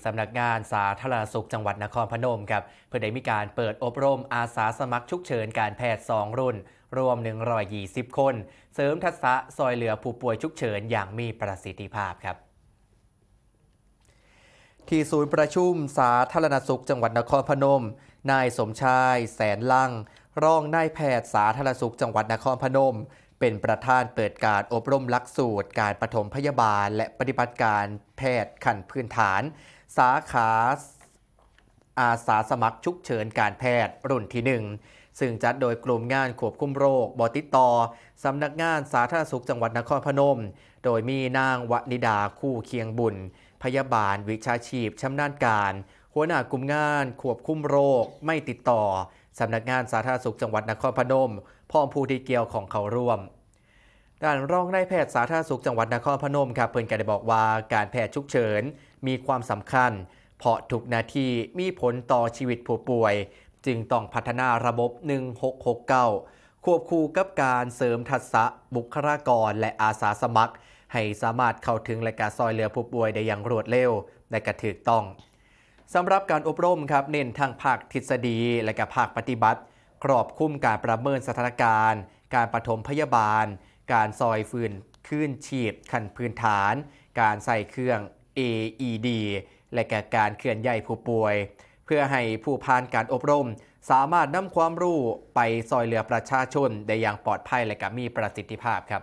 สำนักงานสาธารณสุขจังหวัดนครพนมครับเพื่อได้มีการเปิดอบรมอาสาสมัครฉุกเฉินการแพทย์2รุ่นรวม120คนเสริมทักษะซอยเหลือผู้ป่วยฉุกเฉินอย่างมีประสิทธิภาพครับที่ศูนย์ประชุมสาธารณสุขจังหวัดนครพนมนายสมชายแสนลังรองนายแพทย์สาธารณสุขจังหวัดนครพนมเป็นประธานเปิดการอบรมหลักสูตรการปฐมพยาบาลและปฏิบัติการแพทย์ขั้นพื้นฐานสาขาอาสาสมัครฉุกเฉินการแพทย์รุ่นที่1ซึ่งจัดโดยกลุ่มงานควบคุมโรคบติดต่อสำนักงานสาธารณสุขจังหวัดนครพนมโดยมีนางวนิดาคู่เคียงบุญพยาบาลวิชาชีพชำนาญการหัวหน้ากลุ่มงานควบคุมโรคไม่ติดต่อสำนักงานสาธารณสุขจังหวัดนครพนมพร้อมผู้ที่เกี่ยวของเขาร่วมด้านรองนายแพทย์สาธารณสุขจังหวัดนครพนมครับเพิ่นก็ได้บอกว่าการแพทย์ฉุกเฉินมีความสำคัญเพราะทุกนาทีมีผลต่อชีวิตผู้ป่วยจึงต้องพัฒนาระบบ1669ควบคู่กับการเสริมทักษะบุคลากรและอาสาสมัครให้สามารถเข้าถึงและการซอยเหลือผู้ป่วยได้อย่างรวดเร็วและกระถูกต้องสำหรับการอบรมครับเน้นทั้งภาคทฤษฎีและก็ภาคปฏิบัติครอบคลุมการประเมินสถานการณ์การปฐมพยาบาลการซอยฟื้นคืนชีพขั้นพื้นฐานการใส่เครื่อง AED และก็การเคลื่อนย้ายผู้ป่วยเพื่อให้ผู้ผ่านการอบรมสามารถนำความรู้ไปซอยเหลือประชาชนได้อย่างปลอดภัยและก็มีประสิทธิภาพครับ